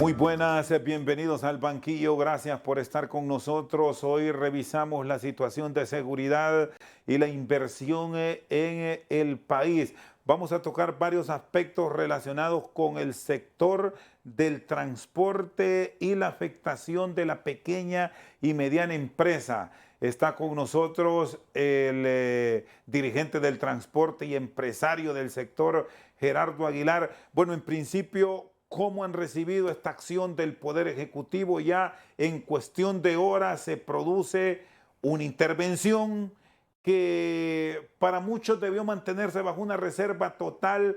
Muy buenas, bienvenidos al banquillo, gracias por estar con nosotros. Hoy revisamos la situación de seguridad y la inversión en el país. Vamos a tocar varios aspectos relacionados con el sector del transporte y la afectación de la pequeña y mediana empresa. Está con nosotros el dirigente del transporte y empresario del sector, Gerardo Aguilar. Bueno, en principio, ¿cómo han recibido esta acción del Poder Ejecutivo? Ya en cuestión de horas se produce una intervención que para muchos debió mantenerse bajo una reserva total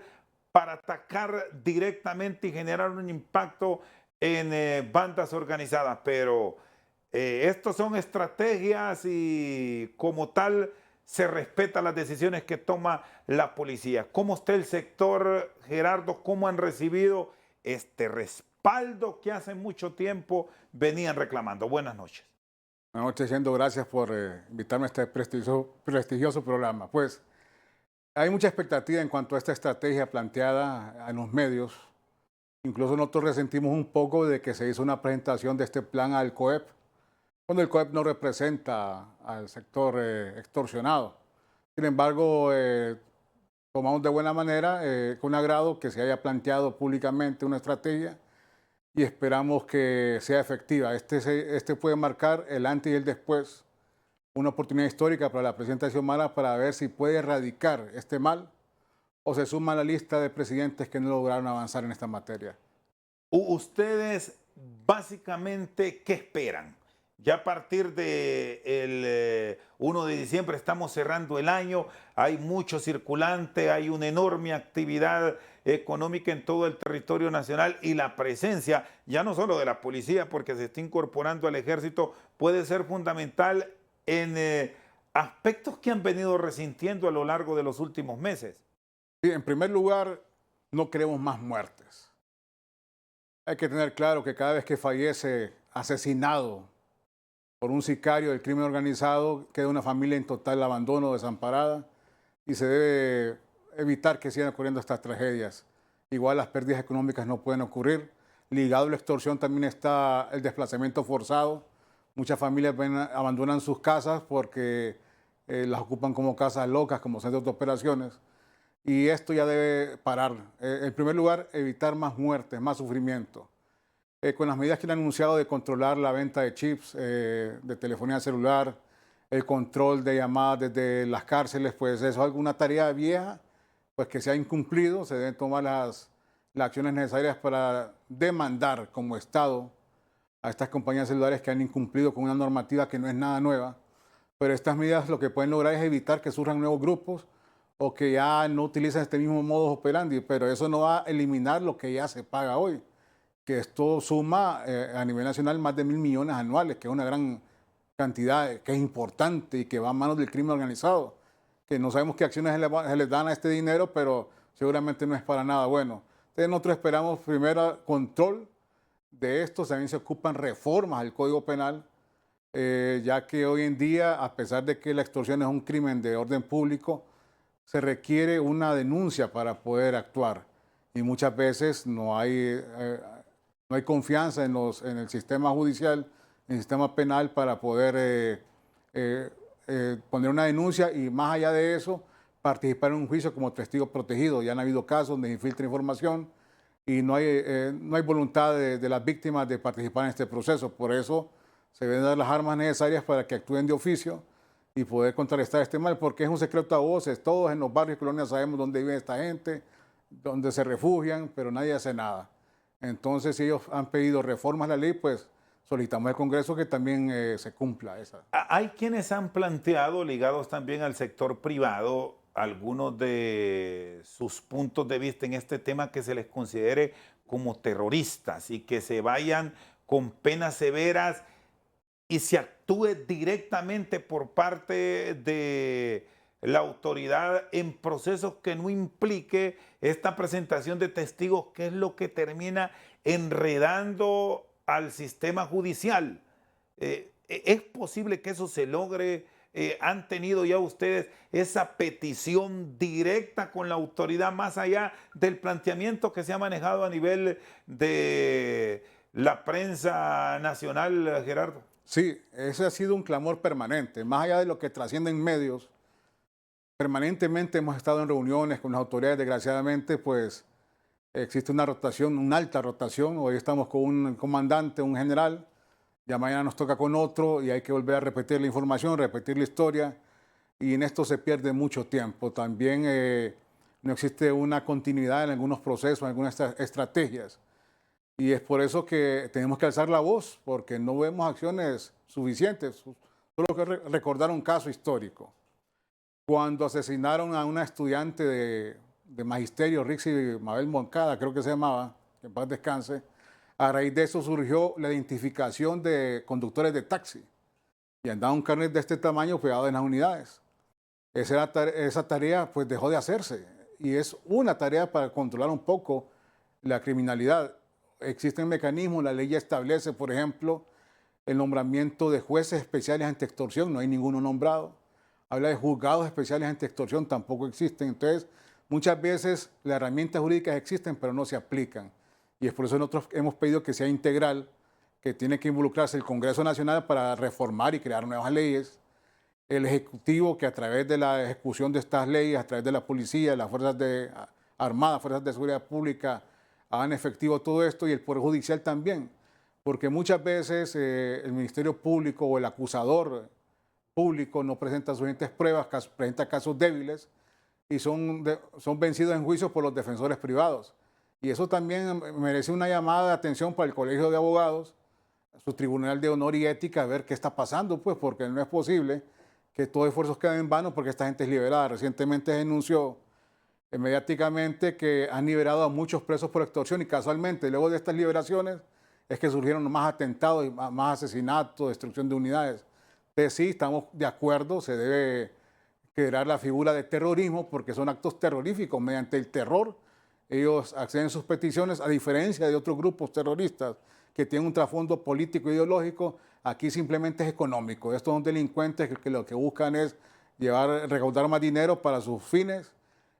para atacar directamente y generar un impacto en bandas organizadas. Pero estos son estrategias y como tal se respetan las decisiones que toma la policía. ¿Cómo está el sector, Gerardo? ¿Cómo han recibido este respaldo que hace mucho tiempo venían reclamando? Buenas noches. Buenas noches, Yendo. Gracias por invitarme a este prestigioso programa. Pues hay mucha expectativa en cuanto a esta estrategia planteada en los medios. Incluso nosotros resentimos un poco de que se hizo una presentación de este plan al COEP, cuando el COEP no representa al sector extorsionado. Sin embargo, tomamos de buena manera, con agrado, que se haya planteado públicamente una estrategia y esperamos que sea efectiva. Este puede marcar el antes y el después, una oportunidad histórica para la presidenta Xiomara para ver si puede erradicar este mal o se suma a la lista de presidentes que no lograron avanzar en esta materia. Ustedes básicamente, ¿qué esperan? Ya a partir del 1 de diciembre estamos cerrando el año, hay mucho circulante, hay una enorme actividad económica en todo el territorio nacional y la presencia, ya no solo de la policía, porque se está incorporando al ejército, puede ser fundamental en aspectos que han venido resintiendo a lo largo de los últimos meses. Sí, en primer lugar, no queremos más muertes. Hay que tener claro que cada vez que fallece asesinado por un sicario del crimen organizado, queda una familia en total abandono, desamparada, y se debe evitar que sigan ocurriendo estas tragedias. Igual las pérdidas económicas no pueden ocurrir. Ligado a la extorsión también está el desplazamiento forzado. Muchas familias abandonan sus casas porque las ocupan como casas locas, como centros de operaciones. Y esto ya debe parar. En primer lugar, evitar más muertes, más sufrimiento. Con las medidas que han anunciado de controlar la venta de chips, de telefonía celular, el control de llamadas desde las cárceles, pues eso es alguna tarea vieja, pues que se ha incumplido. Se deben tomar las acciones necesarias para demandar como Estado a estas compañías celulares que han incumplido con una normativa que no es nada nueva. Pero estas medidas lo que pueden lograr es evitar que surjan nuevos grupos o que ya no utilicen este mismo modus operandi, pero eso no va a eliminar lo que ya se paga hoy, que esto suma a nivel nacional más de 1.000 millones anuales, que es una gran cantidad, que es importante y que va a manos del crimen organizado, que no sabemos qué acciones se les dan a este dinero, pero seguramente no es para nada bueno. Entonces nosotros esperamos primero control de esto, también se ocupan reformas al Código Penal, ya que hoy en día, a pesar de que la extorsión es un crimen de orden público, se requiere una denuncia para poder actuar y muchas veces no hay confianza en el sistema judicial, en el sistema penal para poder poner una denuncia y más allá de eso, participar en un juicio como testigo protegido. Ya han habido casos donde infiltra información y no hay voluntad de las víctimas de participar en este proceso. Por eso se deben dar las armas necesarias para que actúen de oficio y poder contrarrestar este mal, porque es un secreto a voces. Todos en los barrios y colonias sabemos dónde vive esta gente, dónde se refugian, pero nadie hace nada. Entonces, si ellos han pedido reformas a la ley, pues solicitamos al Congreso que también se cumpla esa. Hay quienes han planteado, ligados también al sector privado, algunos de sus puntos de vista en este tema, que se les considere como terroristas y que se vayan con penas severas y se actúe directamente por parte de la autoridad en procesos que no implique esta presentación de testigos, que es lo que termina enredando al sistema judicial. ¿Es posible que eso se logre? ¿Han tenido ya ustedes esa petición directa con la autoridad más allá del planteamiento que se ha manejado a nivel de la prensa nacional, Gerardo. Sí, ese ha sido un clamor permanente. Más allá de lo que trasciende en medios, permanentemente hemos estado en reuniones con las autoridades. Desgraciadamente, pues existe una rotación, una alta rotación. Hoy estamos con un comandante, un general, ya mañana nos toca con otro y hay que volver a repetir la información, repetir la historia. Y en esto se pierde mucho tiempo. También no existe una continuidad en algunos procesos, en algunas estrategias. Y es por eso que tenemos que alzar la voz, porque no vemos acciones suficientes. Solo que recordar un caso histórico. Cuando asesinaron a una estudiante de magisterio, Rixi Mabel Moncada, creo que se llamaba, que en paz descanse, a raíz de eso surgió la identificación de conductores de taxi. Y andaba un carnet de este tamaño pegado en las unidades. Esa tarea pues dejó de hacerse y es una tarea para controlar un poco la criminalidad. Existen mecanismos, la ley ya establece, por ejemplo, el nombramiento de jueces especiales antiextorsión, no hay ninguno nombrado. Habla de juzgados especiales antiextorsión, tampoco existen. Entonces, muchas veces las herramientas jurídicas existen, pero no se aplican. Y es por eso nosotros hemos pedido que sea integral, que tiene que involucrarse el Congreso Nacional para reformar y crear nuevas leyes, el Ejecutivo que a través de la ejecución de estas leyes, a través de la policía, las fuerzas armadas, fuerzas de seguridad pública, hagan efectivo todo esto y el Poder Judicial también. Porque muchas veces el Ministerio Público o el acusador público no presenta suficientes pruebas, presenta casos débiles y son vencidos en juicio por los defensores privados. Y eso también merece una llamada de atención para el Colegio de Abogados, su Tribunal de Honor y Ética, a ver qué está pasando, pues, porque no es posible que todos esfuerzos queden en vano porque esta gente es liberada. Recientemente se denunció mediáticamente que han liberado a muchos presos por extorsión y casualmente luego de estas liberaciones es que surgieron más atentados, más asesinatos, destrucción de unidades. Entonces sí, estamos de acuerdo, se debe crear la figura de terrorismo porque son actos terroríficos. Mediante el terror ellos acceden a sus peticiones, a diferencia de otros grupos terroristas que tienen un trasfondo político e ideológico. Aquí simplemente es económico. Estos son delincuentes que lo que buscan es recaudar más dinero para sus fines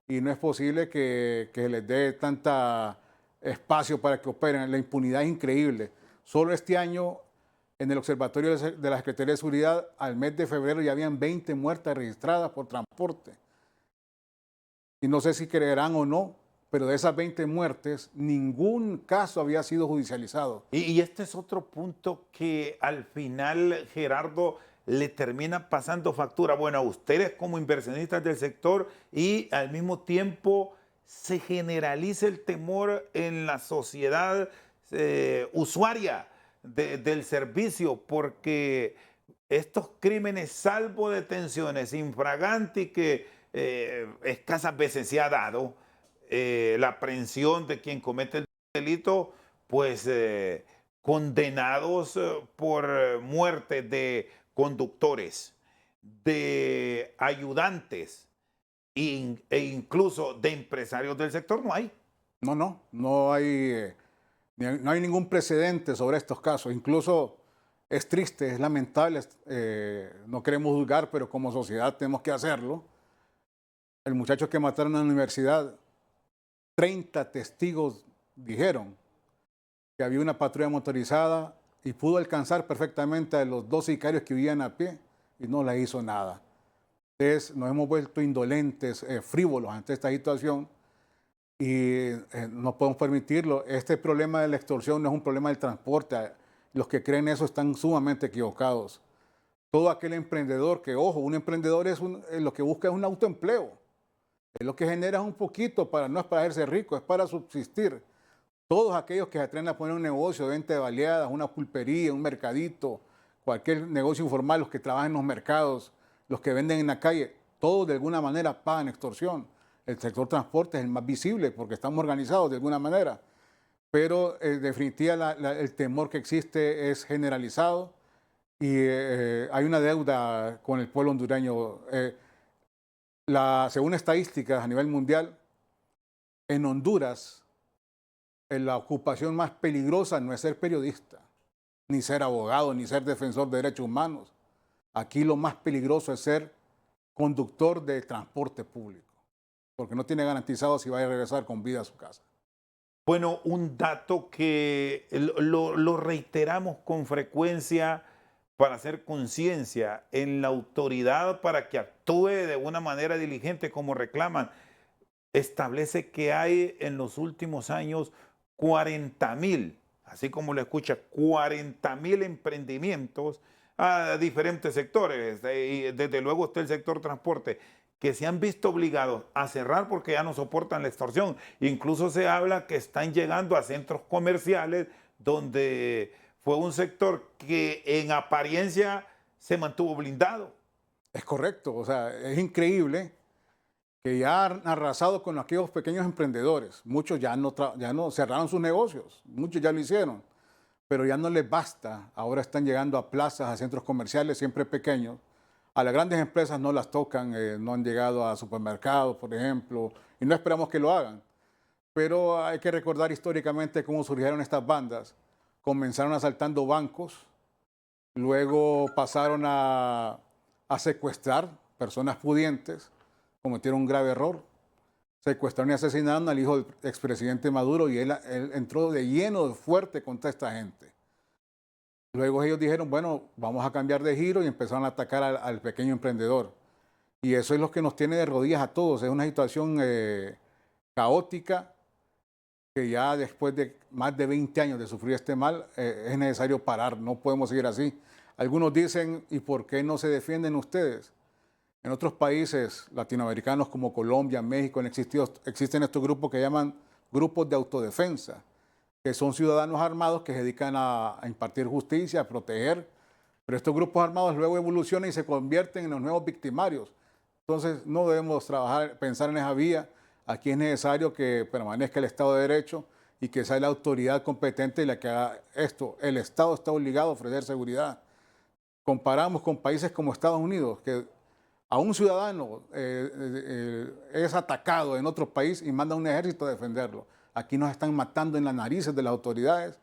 y no es posible que les dé tanta espacio para que operen. La impunidad es increíble. Solo este año, en el Observatorio de la Secretaría de Seguridad, al mes de febrero ya habían 20 muertes registradas por transporte. Y no sé si creerán o no, pero de esas 20 muertes, ningún caso había sido judicializado. Y este es otro punto que al final, Gerardo, le termina pasando factura. Bueno, a ustedes como inversionistas del sector y al mismo tiempo se generaliza el temor en la sociedad usuaria del servicio, porque estos crímenes, salvo detenciones infraganti que escasas veces se ha dado, la aprehensión de quien comete el delito, pues condenados por muerte de conductores, de ayudantes e incluso de empresarios del sector, no hay. No hay ningún precedente sobre estos casos. Incluso es triste, es lamentable, no queremos juzgar, pero como sociedad tenemos que hacerlo. El muchacho que mataron en la universidad, 30 testigos dijeron que había una patrulla motorizada y pudo alcanzar perfectamente a los 2 sicarios que huían a pie y no le hizo nada. Entonces nos hemos vuelto indolentes, frívolos ante esta situación y no podemos permitirlo. Este problema de la extorsión no es un problema del transporte. Los que creen eso están sumamente equivocados. Todo aquel emprendedor que, ojo, un emprendedor lo que busca es un autoempleo. Es lo que genera un poquito, no es para hacerse rico, es para subsistir. Todos aquellos que se atreven a poner un negocio de venta de baleadas, una pulpería, un mercadito, cualquier negocio informal, los que trabajan en los mercados, los que venden en la calle, todos de alguna manera pagan extorsión. El sector transporte es el más visible porque estamos organizados de alguna manera. Pero en definitiva el temor que existe es generalizado y hay una deuda con el pueblo hondureño. Según estadísticas a nivel mundial, en Honduras, la ocupación más peligrosa no es ser periodista, ni ser abogado, ni ser defensor de derechos humanos. Aquí lo más peligroso es ser conductor de transporte público, porque no tiene garantizado si va a regresar con vida a su casa. Bueno, un dato que lo reiteramos con frecuencia para hacer conciencia en la autoridad para que actúe de una manera diligente como reclaman. Establece que hay en los últimos años 40.000, así como lo escucha, 40.000 emprendimientos a diferentes sectores. Y desde luego está el sector transporte, que se han visto obligados a cerrar porque ya no soportan la extorsión. Incluso se habla que están llegando a centros comerciales donde fue un sector que en apariencia se mantuvo blindado. Es correcto, o sea, es increíble que ya han arrasado con aquellos pequeños emprendedores. Muchos ya no cerraron sus negocios, muchos ya lo hicieron, pero ya no les basta. Ahora están llegando a plazas, a centros comerciales, siempre pequeños. A las grandes empresas no las tocan, no han llegado a supermercados, por ejemplo, y no esperamos que lo hagan. Pero hay que recordar históricamente cómo surgieron estas bandas. Comenzaron asaltando bancos, luego pasaron a secuestrar personas pudientes, cometieron un grave error, secuestraron y asesinaron al hijo del expresidente Maduro y él entró de lleno, de fuerte contra esta gente. Luego ellos dijeron, bueno, vamos a cambiar de giro y empezaron a atacar al pequeño emprendedor. Y eso es lo que nos tiene de rodillas a todos. Es una situación caótica que ya después de más de 20 años de sufrir este mal, es necesario parar. No podemos seguir así. Algunos dicen, ¿y por qué no se defienden ustedes? En otros países latinoamericanos como Colombia, México, existen estos grupos que llaman grupos de autodefensa, que son ciudadanos armados que se dedican a impartir justicia, a proteger, pero estos grupos armados luego evolucionan y se convierten en los nuevos victimarios. Entonces no debemos pensar en esa vía. Aquí es necesario que permanezca el Estado de Derecho y que sea la autoridad competente la que haga esto. El Estado está obligado a ofrecer seguridad. Comparamos con países como Estados Unidos, que a un ciudadano es atacado en otro país y manda un ejército a defenderlo. Aquí nos están matando en las narices de las autoridades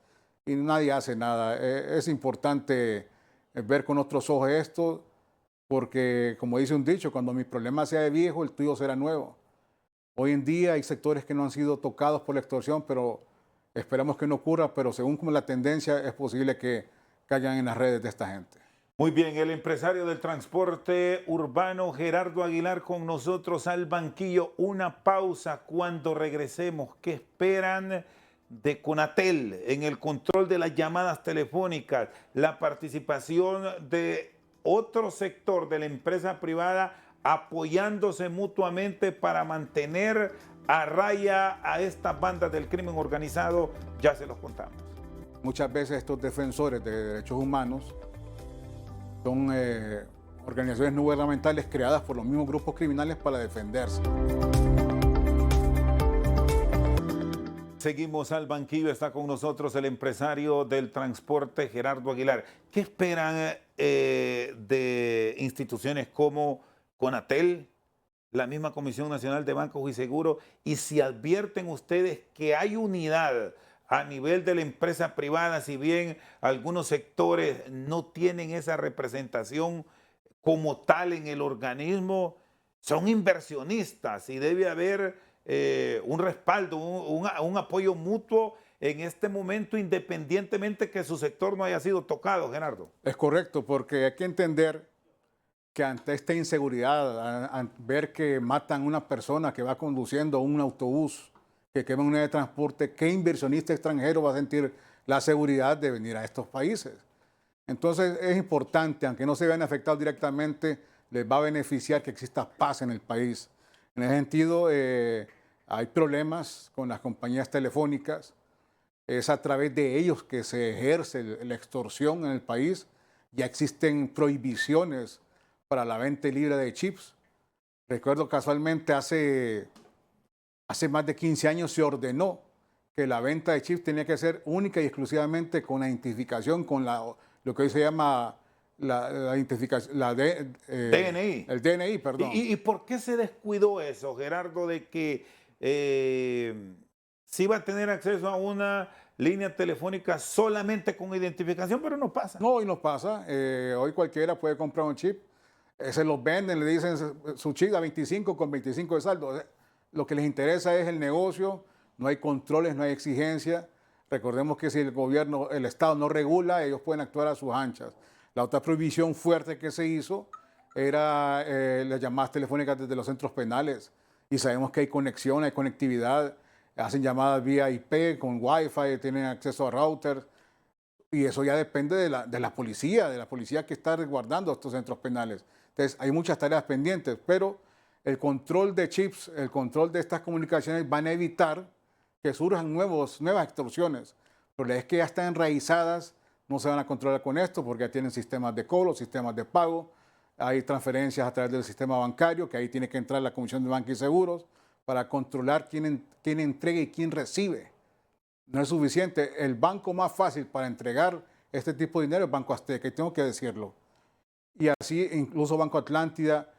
y nadie hace nada. Es importante ver con otros ojos esto, porque como dice un dicho, cuando mi problema sea de viejo, el tuyo será nuevo. Hoy en día hay sectores que no han sido tocados por la extorsión, pero esperamos que no ocurra, pero según como la tendencia es posible que caigan en las redes de esta gente. Muy bien, el empresario del transporte urbano Gerardo Aguilar con nosotros al banquillo. Una pausa cuando regresemos. ¿Qué esperan de Conatel en el control de las llamadas telefónicas? La participación de otro sector de la empresa privada apoyándose mutuamente para mantener a raya a estas bandas del crimen organizado. Ya se los contamos. Muchas veces estos defensores de derechos humanos son organizaciones no gubernamentales creadas por los mismos grupos criminales para defenderse. Seguimos al banquillo, está con nosotros el empresario del transporte Gerardo Aguilar. ¿Qué esperan de instituciones como Conatel, la misma Comisión Nacional de Bancos y Seguros? Y si advierten ustedes que hay unidad a nivel de la empresa privada, si bien algunos sectores no tienen esa representación como tal en el organismo, son inversionistas y debe haber un respaldo, un apoyo mutuo en este momento, independientemente que su sector no haya sido tocado, Gerardo. Es correcto, porque hay que entender que ante esta inseguridad, a ver que matan a una persona que va conduciendo un autobús, que quema una de transporte, ¿qué inversionista extranjero va a sentir la seguridad de venir a estos países? Entonces es importante, aunque no se vean afectados directamente, les va a beneficiar que exista paz en el país. En ese sentido, hay problemas con las compañías telefónicas. Es a través de ellos que se ejerce la extorsión en el país. Ya existen prohibiciones para la venta libre de chips. Recuerdo casualmente hace más de 15 años se ordenó que la venta de chips tenía que ser única y exclusivamente con la identificación, con lo que hoy se llama la identificación, DNI. El DNI, perdón. ¿Y por qué se descuidó eso, Gerardo, de que sí va a tener acceso a una línea telefónica solamente con identificación, pero no pasa? No, hoy no pasa. Hoy cualquiera puede comprar un chip. Se los venden, le dicen su chip a 25 con 25 de saldo. Lo que les interesa es el negocio, no hay controles, no hay exigencia. Recordemos que si el gobierno, el Estado no regula, ellos pueden actuar a sus anchas. La otra prohibición fuerte que se hizo era las llamadas telefónicas desde los centros penales. Y sabemos que hay conexión, hay conectividad, hacen llamadas vía IP, con Wi-Fi, tienen acceso a routers. Y eso ya depende de la policía que está resguardando estos centros penales. Entonces, hay muchas tareas pendientes, pero el control de chips, el control de estas comunicaciones van a evitar que surjan nuevas extorsiones. Pero es que ya están enraizadas, no se van a controlar con esto porque ya tienen sistemas de cobro, sistemas de pago, hay transferencias a través del sistema bancario, que ahí tiene que entrar la Comisión de Banca y Seguros para controlar quién entrega y quién recibe. No es suficiente. El banco más fácil para entregar este tipo de dinero es Banco Azteca, y tengo que decirlo. Y así incluso Banco Atlántida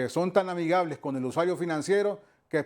son tan amigables con el usuario financiero que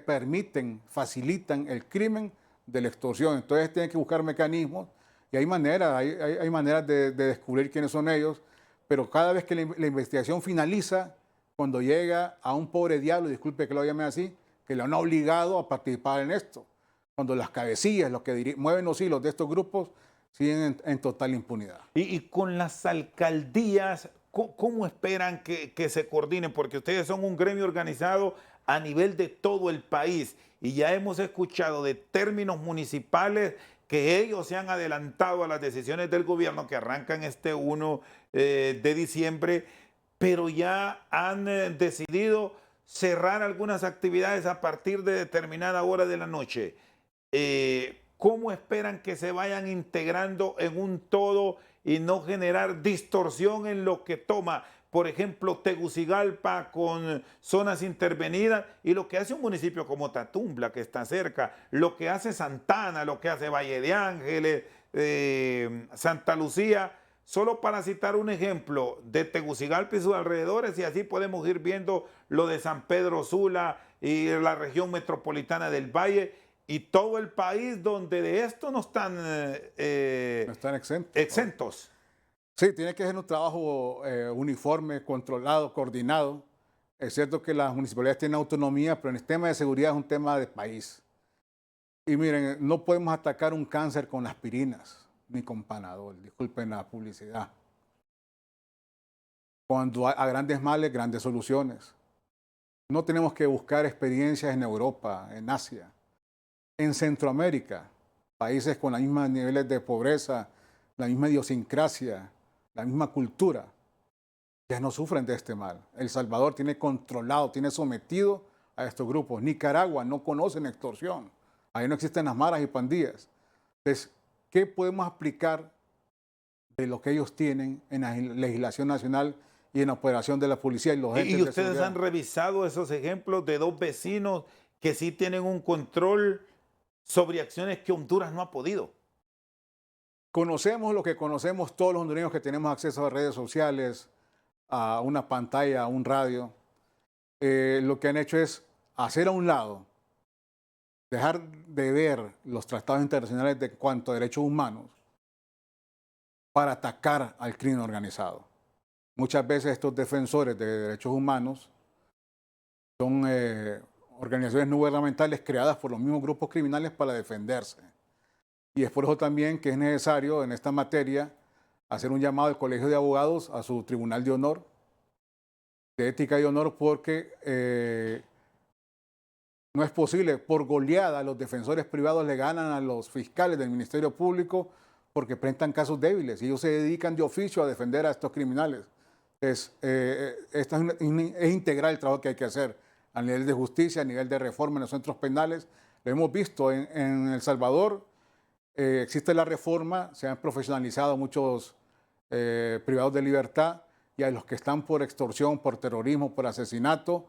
facilitan el crimen de la extorsión. Entonces tienen que buscar mecanismos y hay maneras de descubrir quiénes son ellos, pero cada vez que la investigación finaliza, cuando llega a un pobre diablo, disculpe que lo llame así, que lo han obligado a participar en esto, cuando las cabecillas, los que mueven los hilos de estos grupos, siguen en total impunidad. Y con las alcaldías, ¿cómo esperan que se coordinen? Porque ustedes son un gremio organizado a nivel de todo el país y ya hemos escuchado de términos municipales que ellos se han adelantado a las decisiones del gobierno que arrancan este 1 de diciembre, pero ya han decidido cerrar algunas actividades a partir de determinada hora de la noche. ¿Cómo esperan que se vayan integrando en un todo y no generar distorsión en lo que toma, por ejemplo, Tegucigalpa con zonas intervenidas y lo que hace un municipio como Tatumbla, que está cerca, lo que hace Santana, lo que hace Valle de Ángeles, Santa Lucía? Solo para citar un ejemplo de Tegucigalpa y sus alrededores, y así podemos ir viendo lo de San Pedro Sula y la región metropolitana del Valle y todo el país donde de esto no están, exentos. Sí, tiene que ser un trabajo uniforme, controlado, coordinado. Es cierto que las municipalidades tienen autonomía, pero en el tema de seguridad es un tema de país. Y miren, no podemos atacar un cáncer con aspirinas ni con Panadol, disculpen la publicidad. Cuando a grandes males, grandes soluciones. No tenemos que buscar experiencias en Europa, en Asia, en Centroamérica, países con los mismos niveles de pobreza, la misma idiosincrasia, la misma cultura, ya no sufren de este mal. El Salvador tiene controlado, tiene sometido a estos grupos. Nicaragua no conocen extorsión. Ahí no existen las maras y pandillas. Entonces, ¿qué podemos aplicar de lo que ellos tienen en la legislación nacional y en la operación de la policía y los entes de seguridad? ¿Y ustedes han revisado esos ejemplos de dos vecinos que sí tienen un control sobre acciones que Honduras no ha podido? Conocemos lo que conocemos todos los hondureños que tenemos acceso a redes sociales, a una pantalla, a un radio. Lo que han hecho es hacer a un lado, dejar de ver los tratados internacionales de cuanto a derechos humanos para atacar al crimen organizado. Muchas veces estos defensores de derechos humanos son organizaciones no gubernamentales creadas por los mismos grupos criminales para defenderse. Y es por eso también que es necesario en esta materia hacer un llamado al Colegio de Abogados a su Tribunal de Honor, de Ética y Honor, porque no es posible, por goleada, los defensores privados le ganan a los fiscales del Ministerio Público porque presentan casos débiles y ellos se dedican de oficio a defender a estos criminales. Es integral el trabajo que hay que hacer a nivel de justicia, a nivel de reforma en los centros penales. Lo hemos visto en El Salvador, existe la reforma, se han profesionalizado muchos privados de libertad y a los que están por extorsión, por terrorismo, por asesinato,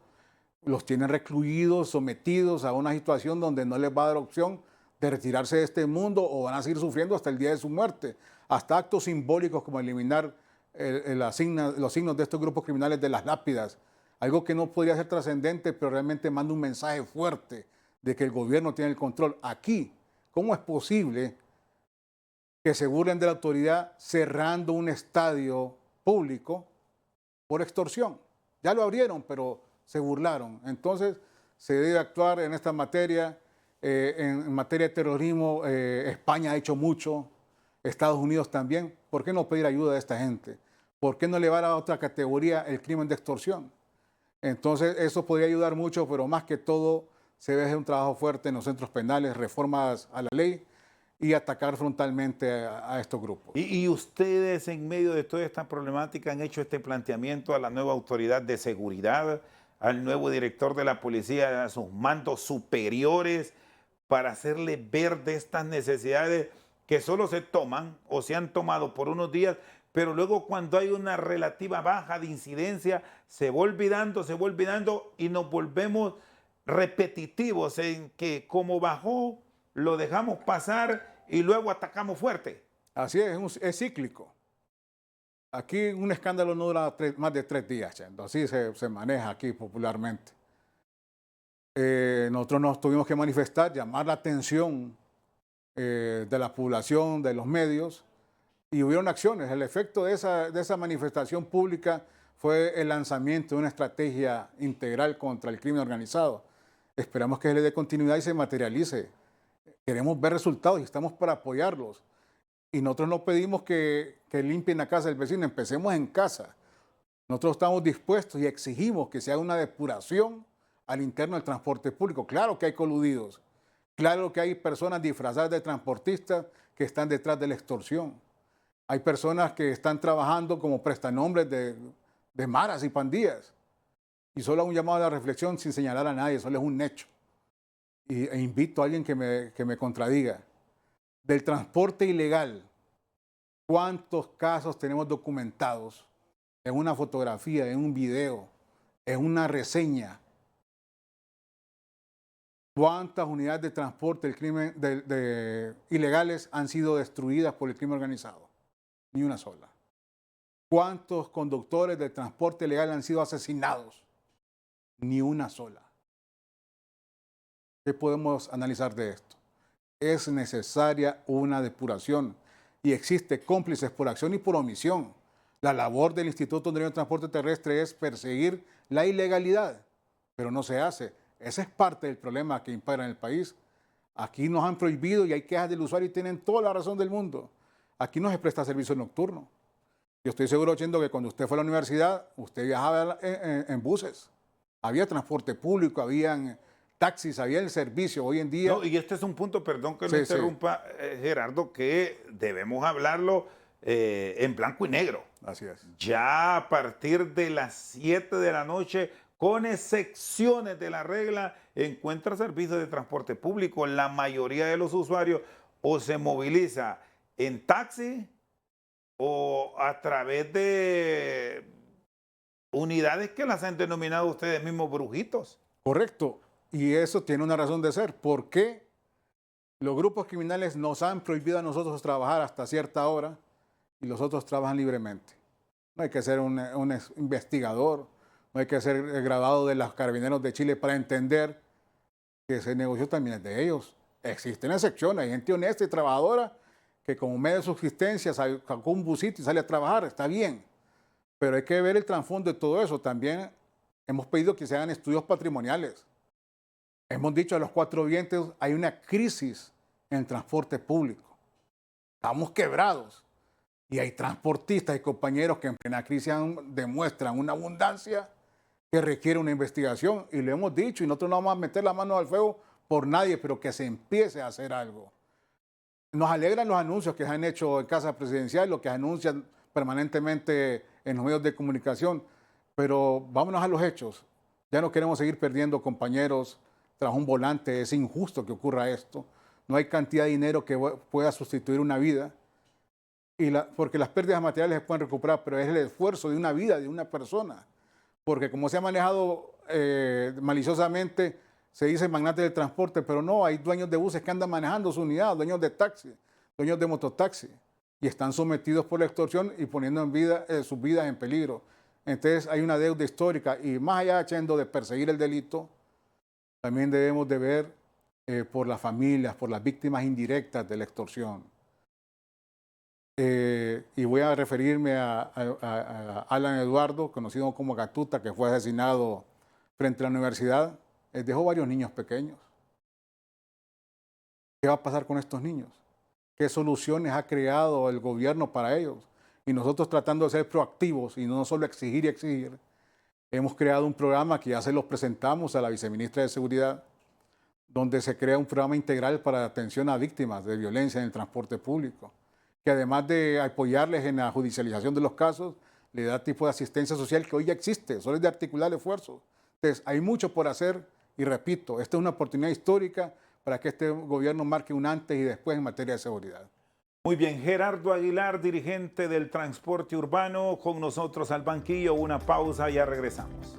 los tienen recluidos, sometidos a una situación donde no les va a dar opción de retirarse de este mundo o van a seguir sufriendo hasta el día de su muerte. Hasta actos simbólicos como eliminar los signos de estos grupos criminales de las lápidas. Algo que no podría ser trascendente, pero realmente manda un mensaje fuerte de que el gobierno tiene el control. Aquí, ¿cómo es posible que se burlen de la autoridad cerrando un estadio público por extorsión? Ya lo abrieron, pero se burlaron. Entonces, se debe actuar en esta materia En materia de terrorismo, España ha hecho mucho, Estados Unidos también. ¿Por qué no pedir ayuda de esta gente? ¿Por qué no elevar a otra categoría el crimen de extorsión? Entonces, eso podría ayudar mucho, pero más que todo se debe hacer un trabajo fuerte en los centros penales, reformas a la ley y atacar frontalmente a estos grupos. Y ustedes en medio de toda esta problemática han hecho este planteamiento a la nueva autoridad de seguridad, al nuevo director de la policía, a sus mandos superiores, para hacerle ver de estas necesidades que solo se toman o se han tomado por unos días, pero luego cuando hay una relativa baja de incidencia, se va olvidando y nos volvemos repetitivos en que como bajó, lo dejamos pasar y luego atacamos fuerte. Así es cíclico. Aquí un escándalo no dura más de 3 días, Chendo. Así se maneja aquí popularmente. Nosotros nos tuvimos que manifestar, llamar la atención de la población, de los medios, y hubieron acciones. El efecto de esa manifestación pública fue el lanzamiento de una estrategia integral contra el crimen organizado. Esperamos que se le dé continuidad y se materialice. Queremos ver resultados y estamos para apoyarlos. Y nosotros no pedimos que limpien la casa del vecino, empecemos en casa. Nosotros estamos dispuestos y exigimos que se haga una depuración al interno del transporte público. Claro que hay coludidos, claro que hay personas disfrazadas de transportistas que están detrás de la extorsión. Hay personas que están trabajando como prestanombres de maras y pandillas. Y solo hago un llamado a la reflexión sin señalar a nadie, solo es un hecho. E invito a alguien que me contradiga. Del transporte ilegal, ¿cuántos casos tenemos documentados en una fotografía, en un video, en una reseña? ¿Cuántas unidades de transporte del crimen, ilegales han sido destruidas por el crimen organizado? Ni una sola. ¿Cuántos conductores del transporte ilegal han sido asesinados? Ni una sola. ¿Qué podemos analizar de esto? Es necesaria una depuración y existe cómplices por acción y por omisión. La labor del Instituto Hondureño de Transporte Terrestre es perseguir la ilegalidad, pero no se hace. Ese es parte del problema que impera en el país. Aquí nos han prohibido y hay quejas del usuario y tienen toda la razón del mundo. Aquí no se presta servicio nocturno. Yo estoy seguro, Chendo, que cuando usted fue a la universidad, usted viajaba en buses. Había transporte público, habían taxis, había el servicio. Hoy en día... No, y este es un punto, perdón que lo Sí, interrumpa, Gerardo, que debemos hablarlo en blanco y negro. Así es. Ya a partir de las 7 de la noche, con excepciones de la regla, encuentra servicios de transporte público. La mayoría de los usuarios o se moviliza en taxi o a través de unidades que las han denominado ustedes mismos brujitos. Correcto. Y eso tiene una razón de ser. ¿Por qué los grupos criminales nos han prohibido a nosotros trabajar hasta cierta hora y los otros trabajan libremente? No hay que ser un investigador, no hay que ser graduado de los Carabineros de Chile para entender que ese negocio también es de ellos. Existen excepciones, hay gente honesta y trabajadora que como medio de subsistencia sacó un busito y sale a trabajar, está bien. Pero hay que ver el trasfondo de todo eso. También hemos pedido que se hagan estudios patrimoniales. Hemos dicho a los 4 vientos, hay una crisis en el transporte público. Estamos quebrados. Y hay transportistas y compañeros que en plena crisis demuestran una abundancia que requiere una investigación. Y le hemos dicho, y nosotros no vamos a meter la mano al fuego por nadie, pero que se empiece a hacer algo. Nos alegran los anuncios que se han hecho en Casa Presidencial, lo que anuncian permanentemente en los medios de comunicación, pero vámonos a los hechos. Ya no queremos seguir perdiendo compañeros tras un volante, es injusto que ocurra esto. No hay cantidad de dinero que pueda sustituir una vida, porque las pérdidas materiales se pueden recuperar, pero es el esfuerzo de una vida, de una persona. Porque como se ha manejado maliciosamente, se dice magnate del transporte, pero no, hay dueños de buses que andan manejando su unidad, dueños de taxi, dueños de mototaxi, y están sometidos por la extorsión y poniendo sus vidas en peligro. Entonces hay una deuda histórica y más allá, Chendo, de perseguir el delito, también debemos de ver por las familias, por las víctimas indirectas de la extorsión. Y voy a referirme a Alan Eduardo, conocido como Gatuta, que fue asesinado frente a la universidad. Dejó varios niños pequeños. ¿Qué va a pasar con estos niños? ¿Qué soluciones ha creado el gobierno para ellos? Y nosotros tratando de ser proactivos y no solo exigir y exigir, hemos creado un programa que ya se los presentamos a la viceministra de Seguridad, donde se crea un programa integral para atención a víctimas de violencia en el transporte público, que además de apoyarles en la judicialización de los casos, le da tipo de asistencia social que hoy ya existe, solo es de articular esfuerzos. Entonces, hay mucho por hacer y repito, esta es una oportunidad histórica para que este gobierno marque un antes y después en materia de seguridad. Muy bien, Gerardo Aguilar, dirigente del transporte urbano, con nosotros al banquillo. Una pausa, ya regresamos.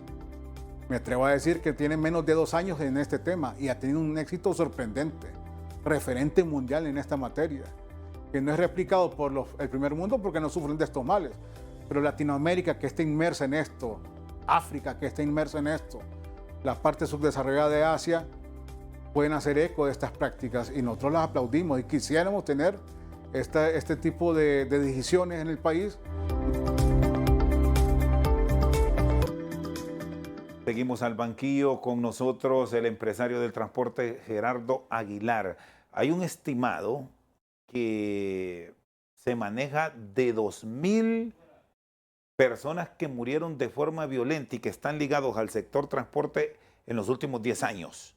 Me atrevo a decir que tiene menos de 2 años en este tema y ha tenido un éxito sorprendente, referente mundial en esta materia, que no es replicado por el primer mundo porque no sufren de estos males, pero Latinoamérica que está inmersa en esto, África que está inmersa en esto, la parte subdesarrollada de Asia, pueden hacer eco de estas prácticas y nosotros las aplaudimos y quisiéramos tener este tipo de decisiones en el país. Seguimos al banquillo, con nosotros el empresario del transporte Gerardo Aguilar. Hay un estimado que se maneja de 2,000 personas que murieron de forma violenta y que están ligados al sector transporte en los últimos 10 años.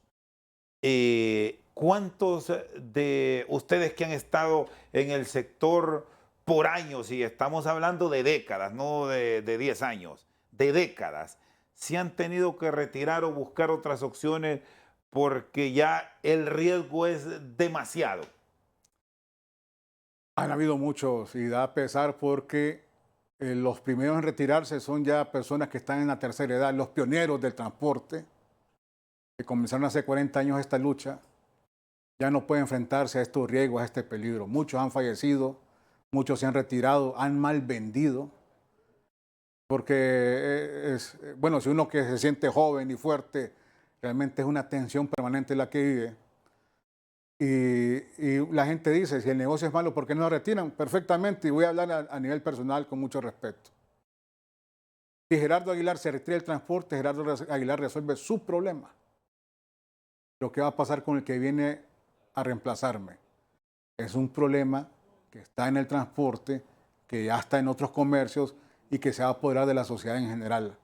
¿Cuántos de ustedes que han estado en el sector por años, y estamos hablando de décadas, no de 10 años, de décadas, se han tenido que retirar o buscar otras opciones porque ya el riesgo es demasiado? Han habido muchos y da pesar porque los primeros en retirarse son ya personas que están en la tercera edad, los pioneros del transporte, que comenzaron hace 40 años esta lucha, ya no pueden enfrentarse a estos riesgos, a este peligro. Muchos han fallecido, muchos se han retirado, han mal vendido, porque bueno, si uno que se siente joven y fuerte, realmente es una tensión permanente la que vive. Y la gente dice, si el negocio es malo, ¿por qué no lo retiran? Perfectamente, y voy a hablar a nivel personal con mucho respeto. Si Gerardo Aguilar se retira del transporte, Gerardo Aguilar resuelve su problema. Lo que va a pasar con el que viene a reemplazarme es un problema que está en el transporte, que ya está en otros comercios y que se va a apoderar de la sociedad en general.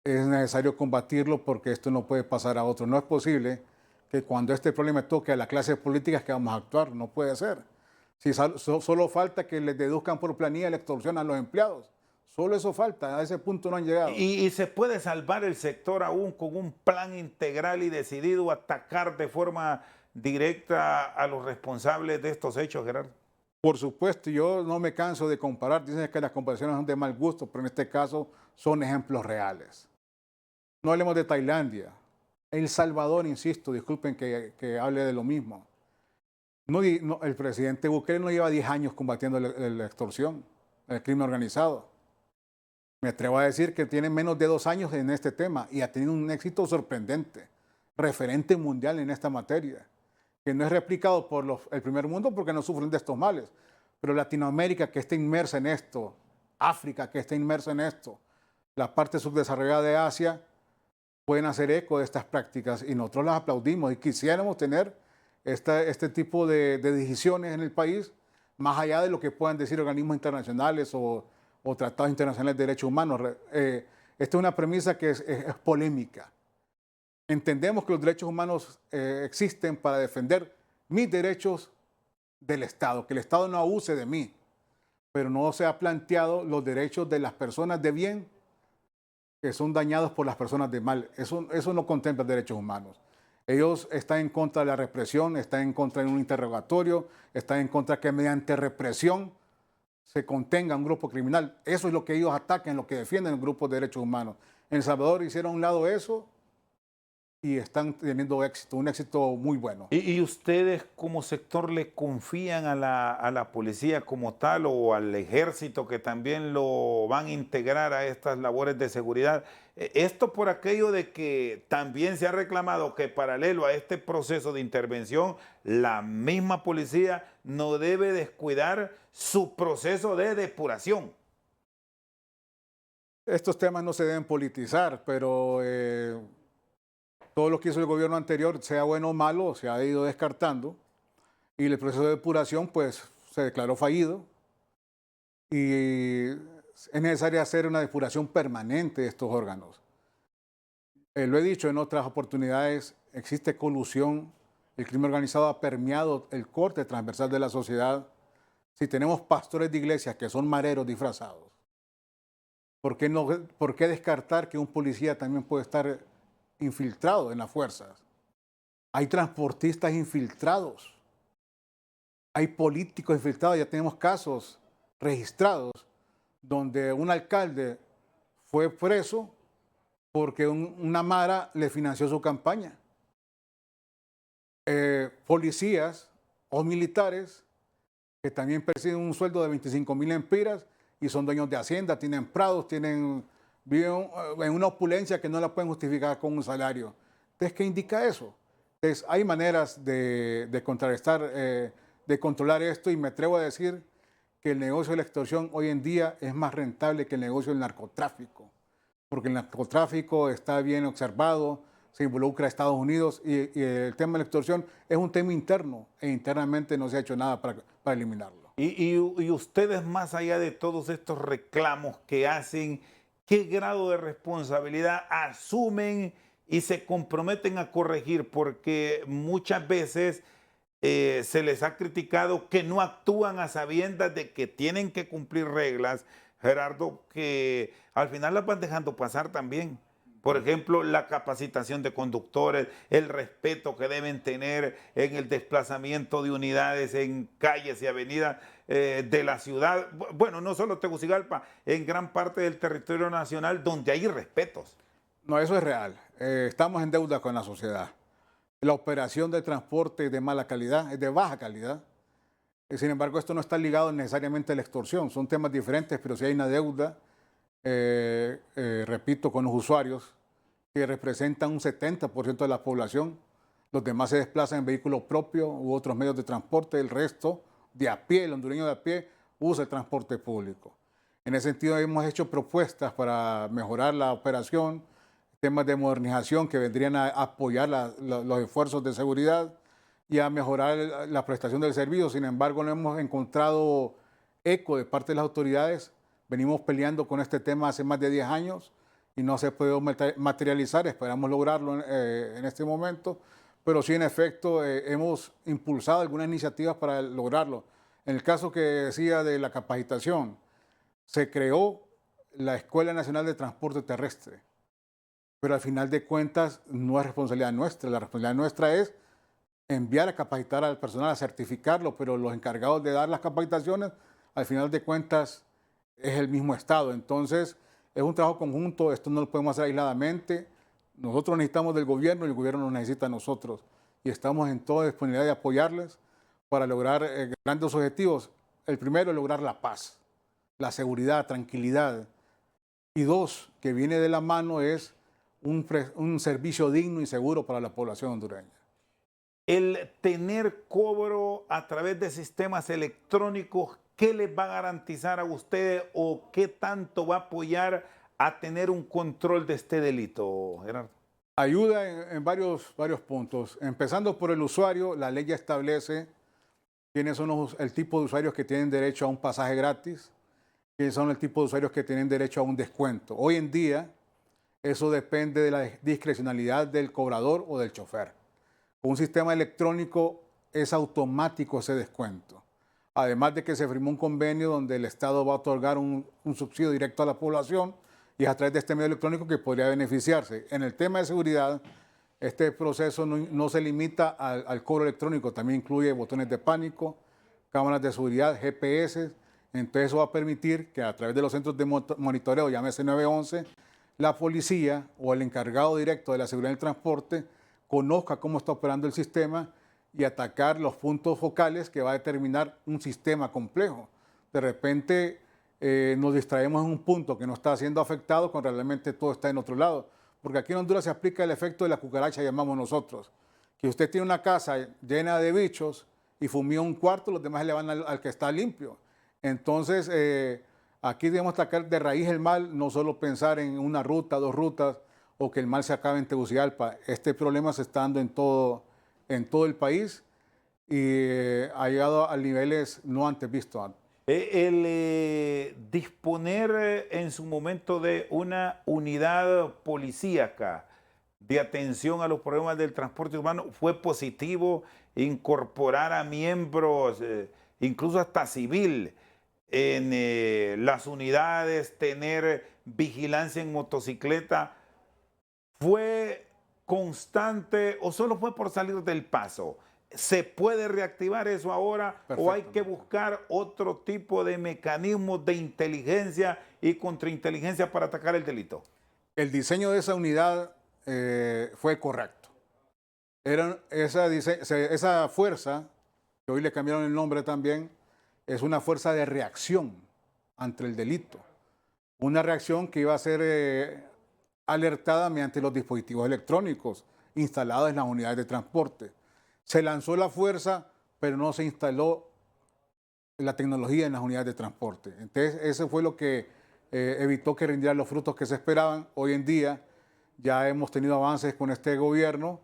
Es necesario combatirlo porque esto no puede pasar a otro. No es posible que cuando este problema toque a la clase política es que vamos a actuar. No puede ser. Si solo falta que les deduzcan por planilla la extorsión a los empleados. Solo eso falta. A ese punto no han llegado. ¿Y se puede salvar el sector aún con un plan integral y decidido a atacar de forma directa a los responsables de estos hechos, Gerardo? Por supuesto, yo no me canso de comparar. Dicen que las comparaciones son de mal gusto, pero en este caso son ejemplos reales. No hablemos de Tailandia. El Salvador, insisto, disculpen que hable de lo mismo. El presidente Bukele no lleva 10 años combatiendo la extorsión, el crimen organizado. Me atrevo a decir que tiene menos de 2 años en este tema y ha tenido un éxito sorprendente, referente mundial en esta materia, que no es replicado por el primer mundo porque no sufren de estos males. Pero Latinoamérica que está inmersa en esto, África que está inmersa en esto, la parte subdesarrollada de Asia, pueden hacer eco de estas prácticas y nosotros las aplaudimos y quisiéramos tener este tipo de decisiones en el país, más allá de lo que puedan decir organismos internacionales o tratados internacionales de derechos humanos. Esta es una premisa que es polémica. Entendemos que los derechos humanos existen para defender mis derechos del Estado, que el Estado no abuse de mí, pero no se ha planteado los derechos de las personas de bien que son dañados por las personas de mal. Eso no contempla derechos humanos. Ellos están en contra de la represión, están en contra de un interrogatorio, están en contra que mediante represión se contenga un grupo criminal. Eso es lo que ellos atacan, lo que defienden el grupo de derechos humanos. En El Salvador hicieron a un lado eso y están teniendo éxito, un éxito muy bueno. ¿Y ustedes como sector le confían a la policía como tal o al ejército que también lo van a integrar a estas labores de seguridad? Esto por aquello de que también se ha reclamado que paralelo a este proceso de intervención, la misma policía no debe descuidar su proceso de depuración. Estos temas no se deben politizar, pero todo lo que hizo el gobierno anterior, sea bueno o malo, se ha ido descartando y el proceso de depuración pues se declaró fallido y es necesario hacer una depuración permanente de estos órganos. Lo he dicho en otras oportunidades, existe colusión, el crimen organizado ha permeado el corte transversal de la sociedad. Si tenemos pastores de iglesias que son mareros disfrazados, ¿por qué descartar que un policía también puede estar infiltrado en las fuerzas? Hay transportistas infiltrados, hay políticos infiltrados, ya tenemos casos registrados donde un alcalde fue preso porque una mara le financió su campaña. Policías o militares que también perciben un sueldo de 25,000 empiras y son dueños de hacienda, tienen prados, viven en una opulencia que no la pueden justificar con un salario. Entonces, ¿qué indica eso? Entonces, hay maneras de contrarrestar, de controlar esto y me atrevo a decir que el negocio de la extorsión hoy en día es más rentable que el negocio del narcotráfico, porque el narcotráfico está bien observado, se involucra a Estados Unidos y el tema de la extorsión es un tema interno e internamente no se ha hecho nada para eliminarlo. Y ustedes, más allá de todos estos reclamos que hacen, ¿qué grado de responsabilidad asumen y se comprometen a corregir? Porque muchas veces se les ha criticado que no actúan a sabiendas de que tienen que cumplir reglas, Gerardo, que al final las van dejando pasar también. Por ejemplo, la capacitación de conductores, el respeto que deben tener en el desplazamiento de unidades en calles y avenidas de la ciudad. Bueno, no solo Tegucigalpa, en gran parte del territorio nacional donde hay respetos. No, eso es real. Estamos en deuda con la sociedad. La operación de transporte es de mala calidad, es de baja calidad. Sin embargo, esto no está ligado necesariamente a la extorsión. Son temas diferentes, pero si hay una deuda, repito, con los usuarios, que representan un 70% de la población. Los demás se desplazan en vehículos propios u otros medios de transporte. El resto, de a pie, el hondureño de a pie, usa el transporte público. En ese sentido, hemos hecho propuestas para mejorar la operación, temas de modernización que vendrían a apoyar los esfuerzos de seguridad y a mejorar la prestación del servicio. Sin embargo, no hemos encontrado eco de parte de las autoridades. Venimos peleando con este tema hace más de 10 años y no se puede materializar. Esperamos lograrlo en este momento, pero sí, en efecto, hemos impulsado algunas iniciativas para lograrlo. En el caso que decía de la capacitación, se creó la Escuela Nacional de Transporte Terrestre, pero al final de cuentas no es responsabilidad nuestra. La responsabilidad nuestra es enviar a capacitar al personal, a certificarlo, pero los encargados de dar las capacitaciones, al final de cuentas, es el mismo Estado. Entonces, es un trabajo conjunto, esto no lo podemos hacer aisladamente. Nosotros necesitamos del gobierno y el gobierno nos necesita a nosotros. Y estamos en toda disponibilidad de apoyarles para lograr grandes objetivos. El primero es lograr la paz, la seguridad, tranquilidad. Y dos, que viene de la mano, es un servicio digno y seguro para la población hondureña. El tener cobro a través de sistemas electrónicos, ¿qué les va a garantizar a ustedes o qué tanto va a apoyar a tener un control de este delito, Gerardo? Ayuda en varios puntos. Empezando por el usuario, la ley ya establece quiénes son el tipo de usuarios que tienen derecho a un pasaje gratis, quiénes son el tipo de usuarios que tienen derecho a un descuento. Hoy en día, eso depende de la discrecionalidad del cobrador o del chofer. Con un sistema electrónico es automático ese descuento. Además de que se firmó un convenio donde el Estado va a otorgar un subsidio directo a la población y es a través de este medio electrónico que podría beneficiarse. En el tema de seguridad, este proceso no se limita al cobro electrónico, también incluye botones de pánico, cámaras de seguridad, GPS. Entonces eso va a permitir que a través de los centros de monitoreo, llámese 911, la policía o el encargado directo de la seguridad del transporte conozca cómo está operando el sistema y atacar los puntos focales que va a determinar un sistema complejo. De repente nos distraemos en un punto que no está siendo afectado cuando realmente todo está en otro lado. Porque aquí en Honduras se aplica el efecto de la cucaracha, llamamos nosotros. Que usted tiene una casa llena de bichos y fumiga un cuarto, los demás le van al que está limpio. Entonces, aquí debemos atacar de raíz el mal, no solo pensar en una ruta, 2 rutas o que el mal se acabe en Tegucigalpa. Este problema se está dando en todo el país y ha llegado a niveles no antes vistos. Disponer en su momento de una unidad policíaca de atención a los problemas del transporte urbano fue positivo. Incorporar a miembros, incluso hasta civil, en las unidades, tener vigilancia en motocicleta, ¿fue constante o solo fue por salir del paso? ¿Se puede reactivar eso ahora o hay que buscar otro tipo de mecanismos de inteligencia y contrainteligencia para atacar el delito? El diseño de esa unidad fue correcto. Esa fuerza, que hoy le cambiaron el nombre también, es una fuerza de reacción ante el delito. Una reacción que iba a ser alertada mediante los dispositivos electrónicos instalados en las unidades de transporte. Se lanzó la fuerza, pero no se instaló la tecnología en las unidades de transporte. Entonces, eso fue lo que evitó que rindieran los frutos que se esperaban. Hoy en día ya hemos tenido avances con este gobierno.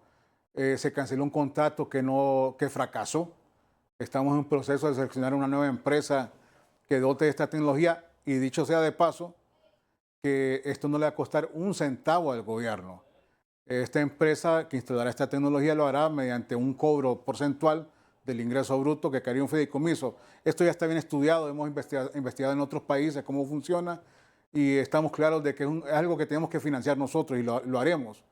Se canceló un contrato que fracasó. Estamos en un proceso de seleccionar una nueva empresa que dote de esta tecnología y dicho sea de paso, que esto no le va a costar un centavo al gobierno. Esta empresa que instalará esta tecnología lo hará mediante un cobro porcentual del ingreso bruto que caería un fideicomiso. Esto ya está bien estudiado, hemos investigado en otros países cómo funciona y estamos claros de que es algo que tenemos que financiar nosotros y lo haremos.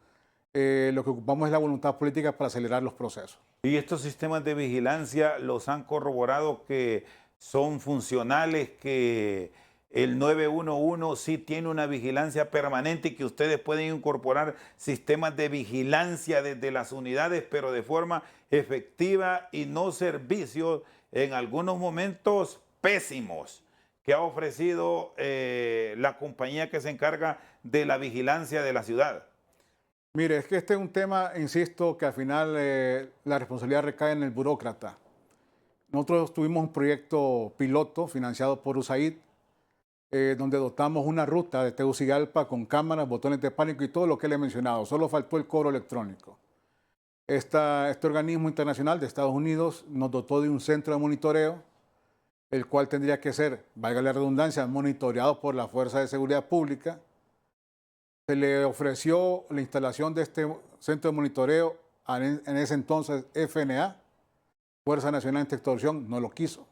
Lo que ocupamos es la voluntad política para acelerar los procesos. ¿Y estos sistemas de vigilancia los han corroborado que son funcionales, que el 911 sí tiene una vigilancia permanente y que ustedes pueden incorporar sistemas de vigilancia desde las unidades, pero de forma efectiva y no servicios en algunos momentos pésimos que ha ofrecido la compañía que se encarga de la vigilancia de la ciudad? Mire, es que este es un tema, insisto, que al final la responsabilidad recae en el burócrata. Nosotros tuvimos un proyecto piloto financiado por USAID, donde dotamos una ruta de Tegucigalpa con cámaras, botones de pánico y todo lo que le he mencionado. Solo faltó el cobro electrónico. Este organismo internacional de Estados Unidos nos dotó de un centro de monitoreo, el cual tendría que ser, valga la redundancia, monitoreado por la Fuerza de Seguridad Pública. Se le ofreció la instalación de este centro de monitoreo en ese entonces FNA, Fuerza Nacional Antiextorsión, no lo quiso.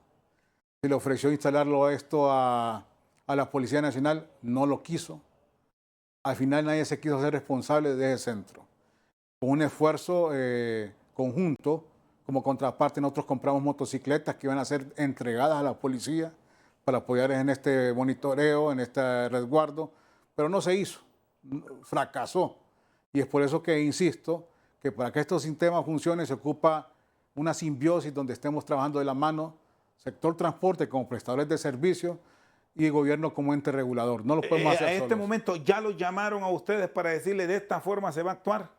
Se le ofreció instalarlo esto a la Policía Nacional, no lo quiso. Al final nadie se quiso hacer responsable de ese centro. Con un esfuerzo conjunto, como contraparte, nosotros compramos motocicletas que iban a ser entregadas a la policía para apoyar en este monitoreo, en este resguardo, pero no se hizo, fracasó. Y es por eso que insisto que para que estos sistemas funcionen se ocupa una simbiosis donde estemos trabajando de la mano, sector transporte como prestadores de servicios y el gobierno como ente regulador. No lo podemos hacer solos. En este momento, ¿ya los llamaron a ustedes para decirle de esta forma se va a actuar?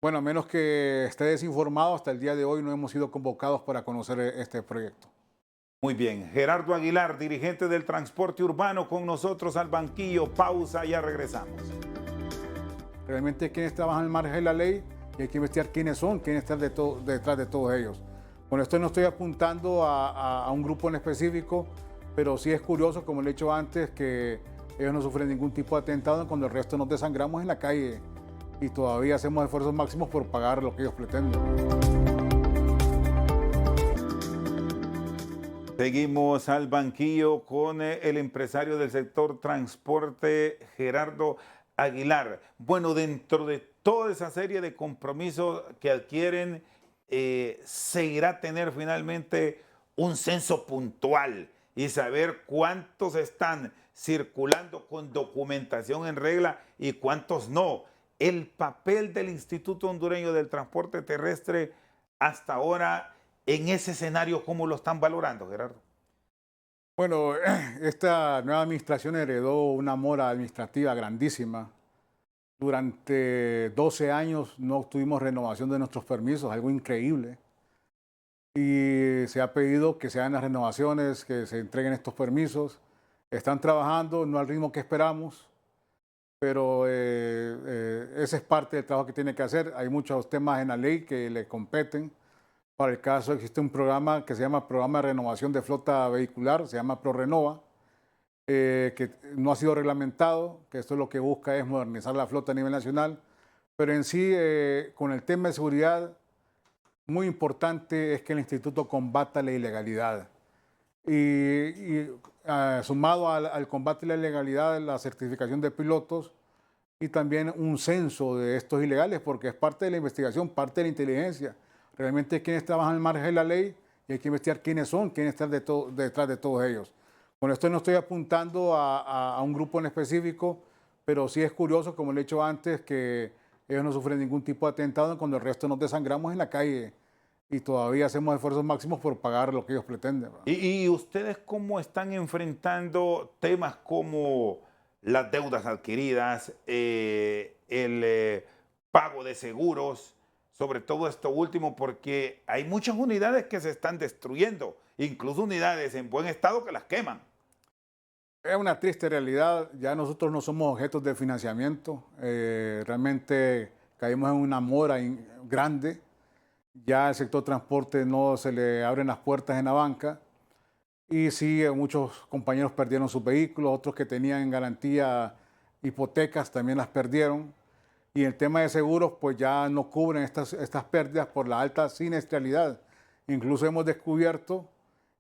Bueno, a menos que esté desinformado, hasta el día de hoy no hemos sido convocados para conocer este proyecto. Muy bien. Gerardo Aguilar, dirigente del transporte urbano, con nosotros al banquillo. Pausa, ya regresamos. Realmente hay quienes trabajan al margen de la ley y hay que investigar quiénes son, quiénes están detrás de todos ellos. Con esto no estoy apuntando a un grupo en específico, pero sí es curioso, como le he dicho antes, que ellos no sufren ningún tipo de atentado cuando el resto nos desangramos en la calle y todavía hacemos esfuerzos máximos por pagar lo que ellos pretenden. Seguimos al banquillo con el empresario del sector transporte, Gerardo Aguilar. Bueno, dentro de toda esa serie de compromisos que adquieren, se irá a tener finalmente un censo puntual y saber cuántos están circulando con documentación en regla y cuántos no. El papel del Instituto Hondureño del Transporte Terrestre hasta ahora en ese escenario, ¿cómo lo están valorando, Gerardo? Bueno, esta nueva administración heredó una mora administrativa grandísima. Durante 12 años no tuvimos renovación de nuestros permisos, algo increíble. Y se ha pedido que se hagan las renovaciones, que se entreguen estos permisos. Están trabajando, no al ritmo que esperamos. pero ese es parte del trabajo que tiene que hacer. Hay muchos temas en la ley que le competen. Para el caso existe un programa que se llama Programa de Renovación de Flota Vehicular, se llama ProRenova, que no ha sido reglamentado, que esto lo que busca es modernizar la flota a nivel nacional, pero en sí, con el tema de seguridad, muy importante es que el instituto combata la ilegalidad. Sumado al combate a la ilegalidad, la certificación de pilotos y también un censo de estos ilegales, porque es parte de la investigación, parte de la inteligencia. Realmente quienes trabajan al margen de la ley y hay que investigar quiénes son, quiénes están detrás de todos ellos. Con esto no estoy apuntando a un grupo en específico, pero sí es curioso, como le he dicho antes, que ellos no sufren ningún tipo de atentado cuando el resto nos desangramos en la calle y todavía hacemos esfuerzos máximos por pagar lo que ellos pretenden, ¿verdad? ¿Y ustedes cómo están enfrentando temas como las deudas adquiridas, el pago de seguros, sobre todo esto último, porque hay muchas unidades que se están destruyendo, incluso unidades en buen estado que las queman? Es una triste realidad, ya nosotros no somos objetos de financiamiento, realmente caímos en una mora grande, ya al sector transporte no se le abren las puertas en la banca y sí, muchos compañeros perdieron sus vehículos, otros que tenían en garantía hipotecas también las perdieron y el tema de seguros pues ya no cubren estas pérdidas por la alta siniestralidad. Incluso hemos descubierto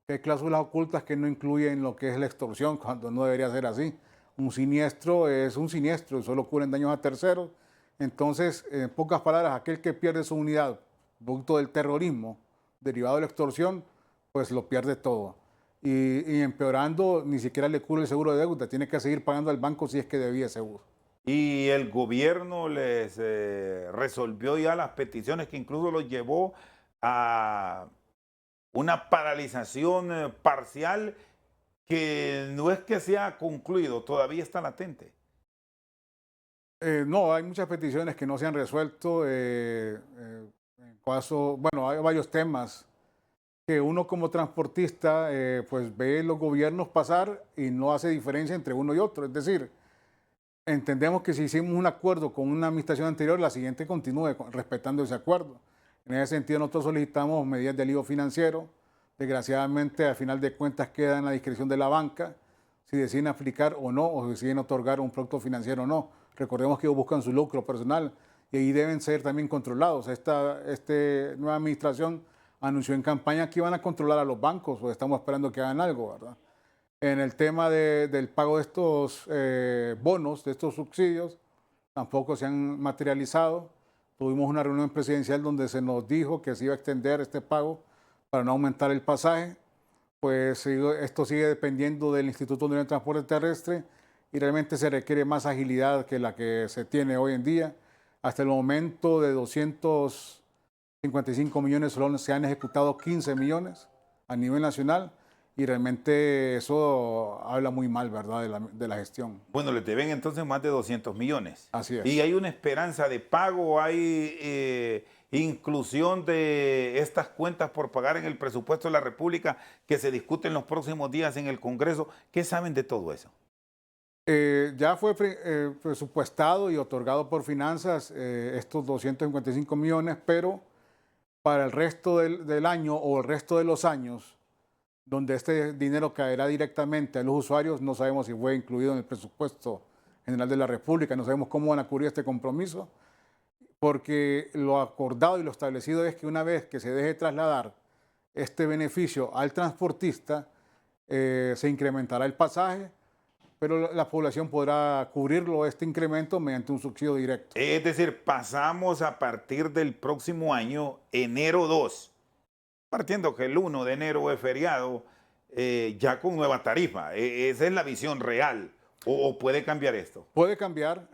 que hay cláusulas ocultas que no incluyen lo que es la extorsión, cuando no debería ser así. Un siniestro es un siniestro y solo cubren daños a terceros. Entonces, en pocas palabras, aquel que pierde su unidad producto del terrorismo derivado de la extorsión, pues lo pierde todo. Y empeorando, ni siquiera le cubre el seguro de deuda, tiene que seguir pagando al banco si es que debía seguro. Y el gobierno les resolvió ya las peticiones que incluso los llevó a una paralización parcial que no es que sea concluido, todavía está latente. No, hay muchas peticiones que no se han resuelto. Bueno, hay varios temas que uno como transportista pues ve los gobiernos pasar y no hace diferencia entre uno y otro. Es decir, entendemos que si hicimos un acuerdo con una administración anterior, la siguiente continúe respetando ese acuerdo. En ese sentido, nosotros solicitamos medidas de alivio financiero. Desgraciadamente, al final de cuentas, queda en la discreción de la banca si deciden aplicar o no, o si deciden otorgar un producto financiero o no. Recordemos que ellos buscan su lucro personal y ahí deben ser también controlados. Esta nueva administración anunció en campaña que iban a controlar a los bancos, o estamos esperando que hagan algo, ¿verdad? En el tema del pago de estos bonos, de estos subsidios, tampoco se han materializado. Tuvimos una reunión presidencial donde se nos dijo que se iba a extender este pago para no aumentar el pasaje. Pues esto sigue dependiendo del Instituto Nacional de Transporte Terrestre y realmente se requiere más agilidad que la que se tiene hoy en día. Hasta el momento de 255 millones solo se han ejecutado 15 millones a nivel nacional y realmente eso habla muy mal, ¿verdad?, de la gestión. Bueno, les deben entonces más de 200 millones. Así es. ¿Y hay una esperanza de pago? ¿Hay inclusión de estas cuentas por pagar en el presupuesto de la República que se discute en los próximos días en el Congreso? ¿Qué saben de todo eso? Ya fue presupuestado y otorgado por finanzas estos 255 millones, pero para el resto del año o el resto de los años, donde este dinero caerá directamente a los usuarios, no sabemos si fue incluido en el presupuesto general de la República, no sabemos cómo van a cubrir este compromiso, porque lo acordado y lo establecido es que una vez que se deje trasladar este beneficio al transportista, se incrementará el pasaje, pero la población podrá cubrirlo, este incremento, mediante un subsidio directo. Es decir, pasamos a partir del próximo año, enero 2, partiendo que el 1 de enero es feriado, ya con nueva tarifa. Esa es la visión real. ¿O puede cambiar esto? Puede cambiar.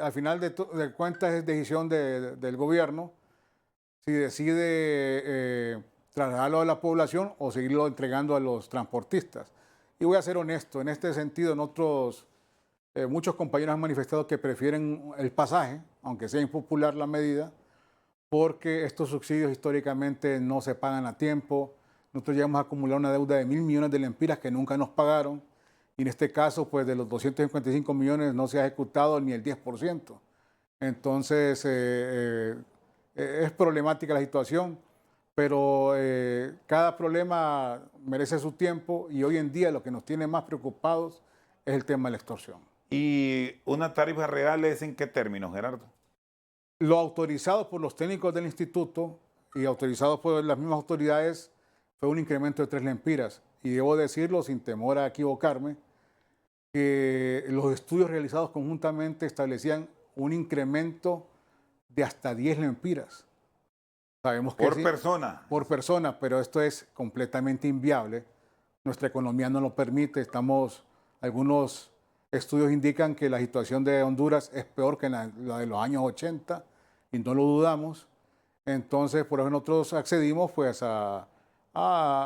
Al final de cuentas es decisión del gobierno si decide trasladarlo a la población o seguirlo entregando a los transportistas. Y voy a ser honesto, en este sentido, muchos compañeros han manifestado que prefieren el pasaje, aunque sea impopular la medida, porque estos subsidios históricamente no se pagan a tiempo. Nosotros llegamos a acumular una deuda de 1.000 millones de lempiras que nunca nos pagaron Y en este caso, pues de los 255 millones no se ha ejecutado ni el 10%. Entonces, es problemática la situación, pero cada problema merece su tiempo y hoy en día lo que nos tiene más preocupados es el tema de la extorsión. ¿Y una tarifa real es en qué términos, Gerardo? Lo autorizado por los técnicos del instituto y autorizado por las mismas autoridades fue un incremento de 3 lempiras. Y debo decirlo sin temor a equivocarme, que los estudios realizados conjuntamente establecían un incremento de hasta 10 lempiras. Sabemos que Por sí, persona. por persona, pero esto es completamente inviable. Nuestra economía no lo permite. Algunos estudios indican que la situación de Honduras es peor que la de los años 80 y no lo dudamos. Entonces, por eso nosotros accedimos pues, a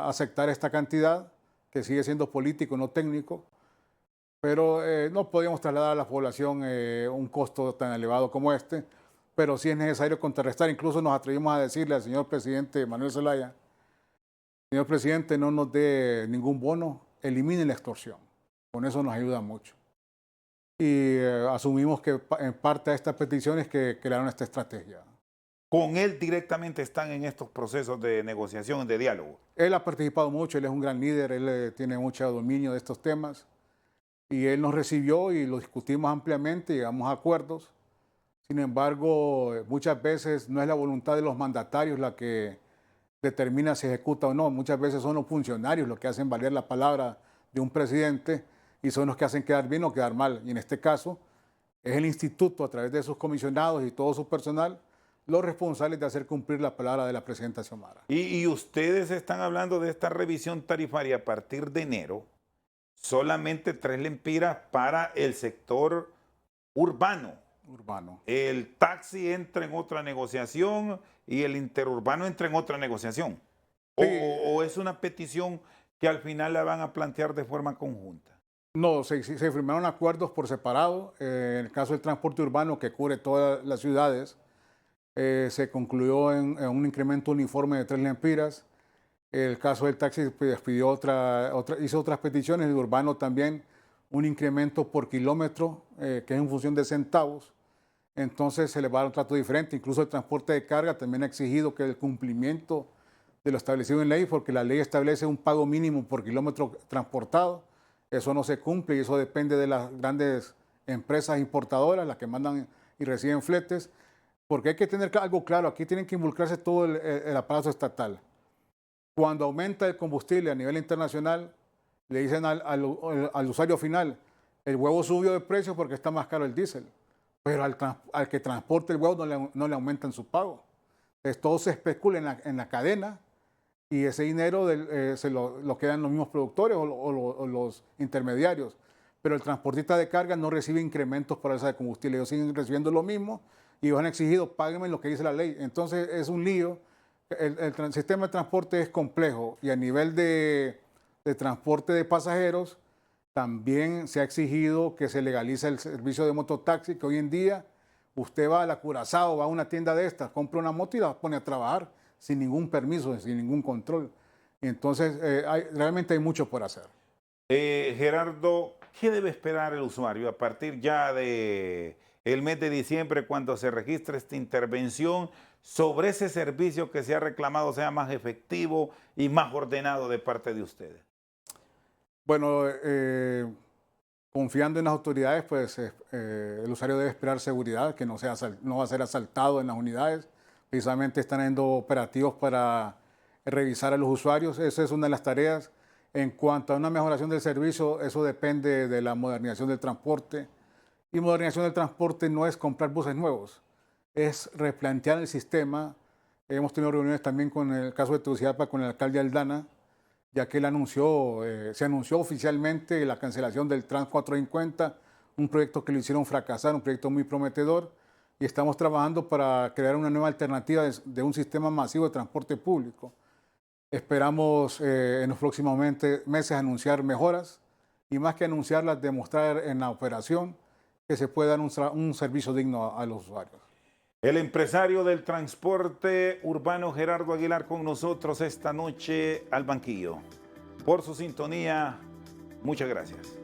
aceptar esta cantidad, que sigue siendo político, no técnico, pero no podíamos trasladar a la población un costo tan elevado como este, pero sí es necesario contrarrestar. Incluso nos atrevimos a decirle al señor presidente Manuel Zelaya: señor presidente, no nos dé ningún bono, elimine la extorsión. Con eso nos ayuda mucho. Y asumimos que en parte de estas peticiones que crearon esta estrategia. Con él directamente están en estos procesos de negociación, de diálogo. Él ha participado mucho, él es un gran líder, él tiene mucho dominio de estos temas y él nos recibió y lo discutimos ampliamente, llegamos a acuerdos. Sin embargo, muchas veces no es la voluntad de los mandatarios la que determina si ejecuta o no. Muchas veces son los funcionarios los que hacen valer la palabra de un presidente y son los que hacen quedar bien o quedar mal. Y en este caso es el instituto, a través de sus comisionados y todo su personal, los responsables de hacer cumplir la palabra de la presidenta Xiomara. Y ustedes están hablando de esta revisión tarifaria a partir de enero, solamente 3 lempiras para el sector urbano. El taxi entra en otra negociación y el interurbano entra en otra negociación. Sí. O es una petición que al final la van a plantear de forma conjunta. No, se firmaron acuerdos por separado. En el caso del transporte urbano, que cubre todas las ciudades, se concluyó en un incremento uniforme de 3 lempiras. El caso del taxi pues, hizo otras peticiones. El urbano también un incremento por kilómetro, que es en función de centavos. Entonces se le va a dar un trato diferente. Incluso el transporte de carga también ha exigido que el cumplimiento de lo establecido en ley, porque la ley establece un pago mínimo por kilómetro transportado. Eso no se cumple y eso depende de las grandes empresas importadoras, las que mandan y reciben fletes, porque hay que tener algo claro. Aquí tienen que involucrarse todo el aparato estatal. Cuando aumenta el combustible a nivel internacional, le dicen al usuario final: el huevo subió de precio porque está más caro el diésel, pero al que transporte el huevo no le aumentan su pago. Entonces todo se especula en la cadena y ese dinero se lo quedan los mismos productores o los intermediarios. Pero el transportista de carga no recibe incrementos por alza de combustible. Ellos siguen recibiendo lo mismo y ellos han exigido: páguenme lo que dice la ley. Entonces es un lío. El sistema de transporte es complejo y a nivel de transporte de pasajeros también se ha exigido que se legalice el servicio de mototaxi, que hoy en día usted va a la Curazao, va a una tienda de estas, compra una moto y la pone a trabajar sin ningún permiso, sin ningún control. Y entonces realmente hay mucho por hacer. Gerardo, ¿qué debe esperar el usuario a partir ya de el mes de diciembre, cuando se registre esta intervención, sobre ese servicio que se ha reclamado sea más efectivo y más ordenado de parte de ustedes? Bueno, confiando en las autoridades, pues el usuario debe esperar seguridad, que no va a ser asaltado en las unidades. Precisamente están haciendo operativos para revisar a los usuarios. Esa es una de las tareas. En cuanto a una mejoración del servicio, eso depende de la modernización del transporte. Y modernización del transporte no es comprar buses nuevos, es replantear el sistema. Hemos tenido reuniones también con el caso de Tegucigalpa, con el alcalde Aldana, ya que él se anunció oficialmente la cancelación del Trans 450, un proyecto que lo hicieron fracasar, un proyecto muy prometedor, y estamos trabajando para crear una nueva alternativa de un sistema masivo de transporte público. Esperamos en los próximos meses anunciar mejoras y, más que anunciarlas, demostrar en la operación que se puede dar un servicio digno a los usuarios. El empresario del transporte urbano Gerardo Aguilar con nosotros esta noche al banquillo. Por su sintonía, Muchas gracias.